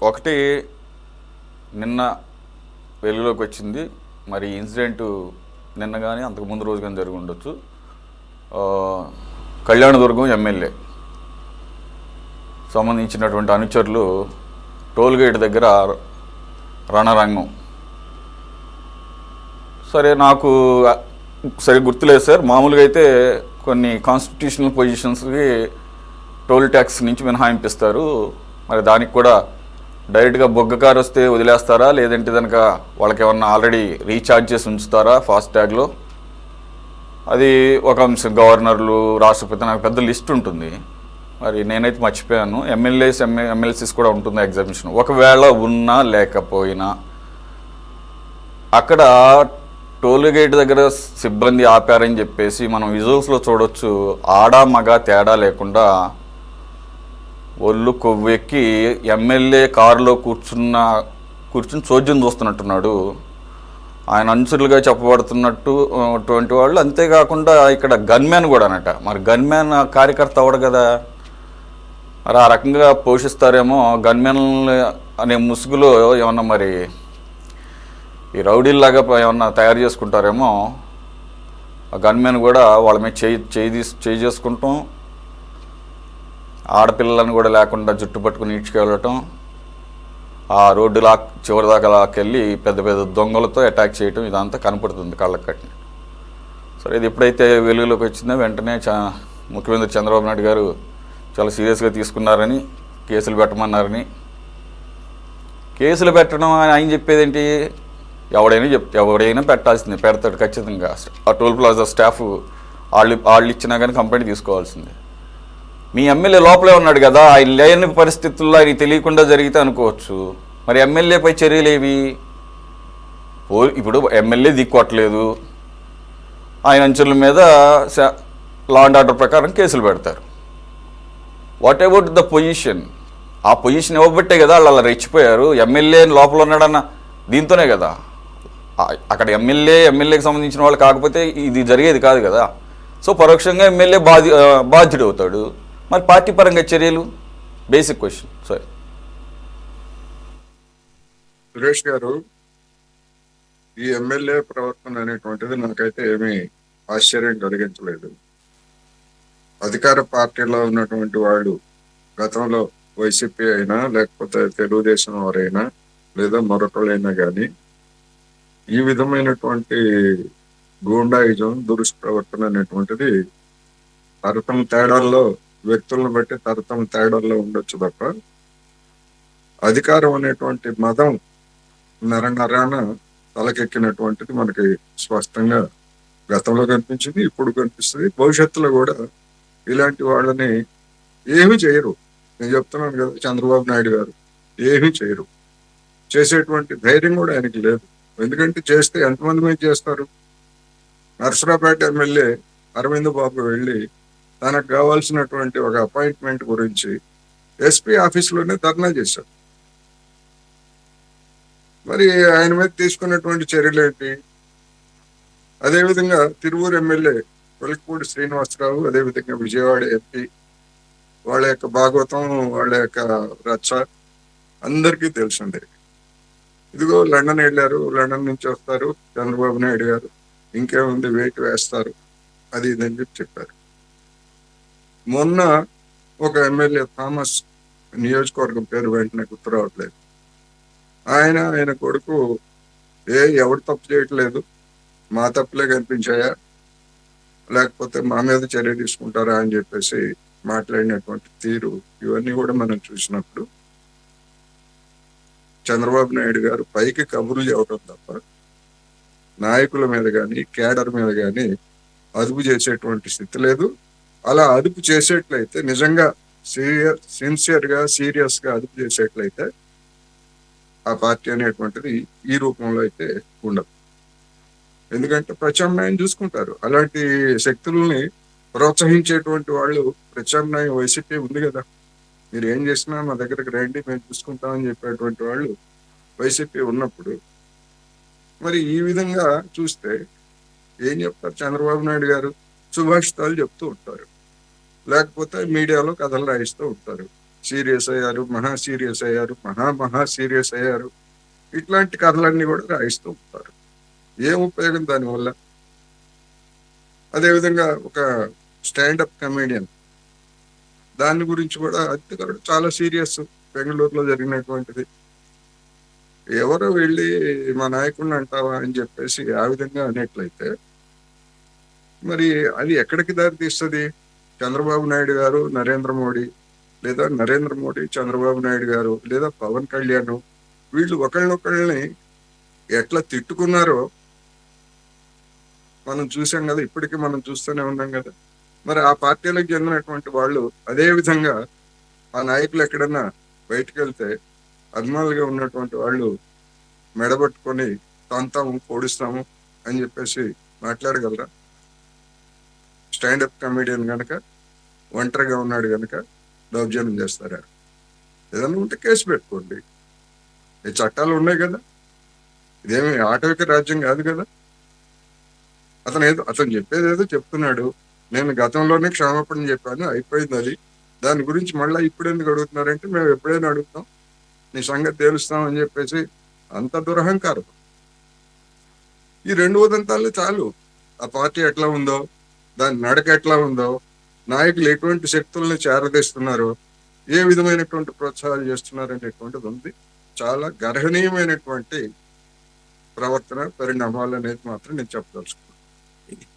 ఒకటి నిన్న వెలుగులోకి వచ్చింది. మరి ఇన్సిడెంట్ నిన్న కానీ అంతకు ముందు రోజు కానీ జరిగి ఉండొచ్చు. ఆ, కళ్యాణదుర్గం ఎమ్మెల్యే సంబంధించినటువంటి అనుచరులు టోల్గేట్ దగ్గర రణరంగం. సరే, నాకు సరే గుర్తులేదు సార్. మామూలుగా అయితే కొన్ని కాన్స్టిట్యూషనల్ పొజిషన్స్కి టోల్ ట్యాక్స్ నుంచి మినహాయింపిస్తారు. మరి దానికి కూడా డైరెక్ట్గా బొగ్గ కారు వస్తే వదిలేస్తారా, లేదంటే కనుక వాళ్ళకి ఏమన్నా ఆల్రెడీ రీఛార్జ్ చేసి ఉంచుతారా ఫాస్ట్యాగ్లో? అది ఒక అంశం. గవర్నర్లు, రాష్ట్రపతి, నాకు పెద్ద లిస్ట్ ఉంటుంది. మరి నేనైతే మర్చిపోయాను. ఎమ్మెల్సీస్ కూడా ఉంటుంది ఎగ్జామినేషన్. ఒకవేళ ఉన్నా లేకపోయినా అక్కడ టోల్గేట్ దగ్గర సిబ్బంది ఆపారని చెప్పేసి మనం విజువల్స్లో చూడొచ్చు. ఆడ మగ తేడా లేకుండా ఒళ్ళు కొవ్వెక్కి ఎమ్మెల్యే కారులో కూర్చుని చోద్యం చూస్తున్నట్టున్నాడు. ఆయన అనుచరులుగా చెప్పబడుతున్నట్టు అటువంటి వాళ్ళు. అంతేకాకుండా ఇక్కడ గన్మ్యాన్ కూడా అనట. మరి గన్మ్యాన్ కార్యకర్త అవడు కదా, మరి ఆ రకంగా పోషిస్తారేమో. గన్మ్యాన్ అనే ముసుగులో ఏమన్నా మరి ఈ రౌడీల్లాగా ఏమన్నా తయారు చేసుకుంటారేమో. ఆ గన్మ్యాన్ కూడా వాళ్ళ మీద చేయి చేసుకుంటాం, ఆడపిల్లలను కూడా లేకుండా జుట్టు పట్టుకుని ఈడ్చుకెళ్ళటం, ఆ రోడ్డు చివరి దాకా లాక్కెళ్ళి పెద్ద పెద్ద దొంగలతో అటాక్ చేయటం, ఇదంతా కనపడుతుంది కళ్ళకు కట్టిన. సరే, ఇది ఎప్పుడైతే వెలుగులోకి వచ్చిందో వెంటనే ముఖ్యమంత్రి చంద్రబాబు నాయుడు గారు చాలా సీరియస్గా తీసుకున్నారని, కేసులు పెట్టమన్నారని. కేసులు పెట్టడం ఆయన చెప్పేది ఏంటి? ఎవడైనా పెట్టాల్సిందే, పెడతాడు ఖచ్చితంగా. ఆ టోల్ ప్లాజా స్టాఫ్ వాళ్ళు ఇచ్చినా కానీ కంప్లైంట్ తీసుకోవాల్సిందే. మీ ఎమ్మెల్యే లోపలే ఉన్నాడు కదా, ఆయన లేని పరిస్థితుల్లో ఆయన తెలియకుండా జరిగితే అనుకోవచ్చు. మరి ఎమ్మెల్యేపై చర్యలేవి? ఇప్పుడు ఎమ్మెల్యే దిక్కొట్టలేదు, ఆయన అంచుల మీద లా అండ్ ఆర్డర్ ప్రకారం కేసులు పెడతారు. What about the position? ఆ పొజిషన్ ఇవ్వబట్టే కదా వాళ్ళు అలా రెచ్చిపోయారు. ఎమ్మెల్యే లోపల ఉన్నాడన్న దీంతోనే కదా. అక్కడ ఎమ్మెల్యేకి సంబంధించిన వాళ్ళు కాకపోతే ఇది జరిగేది కాదు కదా. సో పరోక్షంగా ఎమ్మెల్యే బాధ్యుడు అవుతాడు. మరి పార్టీ పరంగా చర్యలు? Basic question. సార్ సురేష్ గారు, ఈ ఎమ్మెల్యే ప్రవర్తన అనేటువంటిది నాకైతే ఏమీ ఆశ్చర్యం కలిగించలేదు. అధికార పార్టీలో ఉన్నటువంటి వాళ్ళు, గతంలో వైసీపీ అయినా లేకపోతే తెలుగుదేశం వారైనా లేదా మరొకళ్ళైనా కానీ ఈ విధమైనటువంటి గూండాయిజం, దురుష్ప్రవర్తన అనేటువంటిది తరతమ తేడాల్లో, వ్యక్తులను బట్టి తరతమ తేడాల్లో ఉండొచ్చు తప్ప అధికారం అనేటువంటి మదం నరాన తలకెక్కినటువంటిది మనకి స్పష్టంగా గతంలో కనిపించింది, ఇప్పుడు కనిపిస్తుంది. భవిష్యత్తులో కూడా ఇలాంటి వాళ్ళని ఏమీ చేయరు. నేను చెప్తున్నాను కదా, చంద్రబాబు నాయుడు గారు ఏమీ చేయరు. చేసేటువంటి ధైర్యం కూడా ఆయనకి లేదు. ఎందుకంటే చేస్తే ఎంతమంది మీద చేస్తారు? నర్సరావుపేట ఎమ్మెల్యే అరవింద్ బాబు వెళ్ళి తనకు కావాల్సినటువంటి ఒక అపాయింట్మెంట్ గురించి ఎస్పీ ఆఫీసులోనే ధర్నా చేశారు. మరి ఆయన మీద తీసుకున్నటువంటి చర్యలు ఏంటి? అదేవిధంగా తిరువూరు ఎమ్మెల్యే వెలకపూడి శ్రీనివాసరావు, అదేవిధంగా విజయవాడ ఎంపీ, వాళ్ళ యొక్క భాగవతం, వాళ్ళ యొక్క రచ్చ అందరికీ తెలిసిందే. ఇదిగో లండన్ వెళ్ళారు, లండన్ నుంచి వస్తారు చంద్రబాబు నాయుడు గారు, ఇంకేముంది వెయిట్ వేస్తారు, అది ఇదని చెప్పారు. మొన్న ఒక ఎమ్మెల్యే థామస్, నియోజకవర్గం పేరు వెంటనే గుర్తు రావట్లేదు, ఆయన కొడుకు ఎవడు తప్పు చేయట్లేదు, మా తప్పులే కనిపించాయా, లేకపోతే మా మీద చర్య తీసుకుంటారా అని చెప్పేసి మాట్లాడినటువంటి తీరు, ఇవన్నీ కూడా మనం చూసినప్పుడు చంద్రబాబు నాయుడు గారు పైకి కబుర్లు చెప్పడం తప్ప నాయకుల మీద కానీ కేడర్ మీద కానీ అదుపు చేసేటువంటి స్థితి లేదు. అలా అదుపు చేసేట్లయితే, నిజంగా సిన్సియర్గా సీరియస్గా అదుపు చేసేట్లయితే ఆ పార్టీ అనేటువంటిది ఈ రూపంలో అయితే ఉండదు. ఎందుకంటే ప్రత్యామ్నాయం చూసుకుంటారు. అలాంటి శక్తుల్ని ప్రోత్సహించేటువంటి వాళ్ళు, ప్రత్యామ్నాయం వైసీపీ ఉంది కదా, మీరు ఏం చేసినా మా దగ్గరకు రండి మేము చూసుకుంటామని చెప్పేటువంటి వాళ్ళు వైసీపీ ఉన్నప్పుడు మరి ఈ విధంగా చూస్తే ఏం చెప్తారు? చంద్రబాబు నాయుడు గారు సుభాషితాలు చెప్తూ ఉంటారు, లేకపోతే మీడియాలో కథలు రాయిస్తూ ఉంటారు. సీరియస్ అయ్యారు, మహా సీరియస్ అయ్యారు, మహా సీరియస్ అయ్యారు. ఇట్లాంటి కథలన్నీ కూడా రాయిస్తూ ఉంటారు. ఏం ఉపయోగం దానివల్ల? అదేవిధంగా ఒక స్టాండప్ కమేడియన్, దాని గురించి కూడా అది కూడా చాలా సీరియస్. బెంగళూరులో జరిగినటువంటిది. ఎవరో వెళ్ళి మా నాయకుడిని అంటావా అని చెప్పేసి ఆ విధంగా అనేట్లయితే మరి అది ఎక్కడికి దారి తీస్తుంది? చంద్రబాబు నాయుడు గారు, నరేంద్ర మోడీ, లేదా నరేంద్ర మోడీ, చంద్రబాబు నాయుడు గారు, లేదా పవన్ కళ్యాణ్, వీళ్ళు ఒకళ్ళనొకళ్ళని ఎట్లా తిట్టుకున్నారో మనం చూసాం కదా. ఇప్పటికీ మనం చూస్తూనే ఉన్నాం కదా. మరి ఆ పార్టీలకు చెందినటువంటి వాళ్ళు అదే విధంగా ఆ నాయకులు ఎక్కడన్నా బయటకు వెళ్తే అభిమానులుగా ఉన్నటువంటి వాళ్ళు మెడబట్టుకొని తంతాము, పొడిస్తాము అని చెప్పేసి మాట్లాడగలరా? స్టాండప్ కమెడియన్ గనక ఒంటరిగా ఉన్నాడు గనక దౌర్జన్యం చేస్తారా? ఏదన్నా ఉంటే కేసు పెట్టుకోండి. ఈ చట్టాలు ఉన్నాయి కదా. ఇదేమి ఆటవిక రాజ్యం కాదు కదా. అతను చెప్పేది ఏదో చెప్తున్నాడు. నేను గతంలోనే క్షమాపణ చెప్పాను, అయిపోయింది అది. దాని గురించి మళ్ళీ ఇప్పుడు ఎందుకు అడుగుతున్నారంటే మేము ఎప్పుడైనా అడుగుతాం, నీ సంగతి తేలుస్తాం అని చెప్పేసి. అంత దురహంకారం. ఈ 2 ఉదంతాలు చాలు. ఆ పార్టీ ఎట్లా ఉందో, దాని నడక ఎట్లా ఉందో, నాయకులు ఎటువంటి శక్తుల్ని చేరదీస్తున్నారో, ఏ విధమైనటువంటి ప్రోత్సాహాలు చేస్తున్నారు అనేటువంటిది ఉంది. చాలా గర్హనీయమైనటువంటి ప్రవర్తన, పరిణామాలు అనేది మాత్రం నేను చెప్పదలుచుకున్నాను.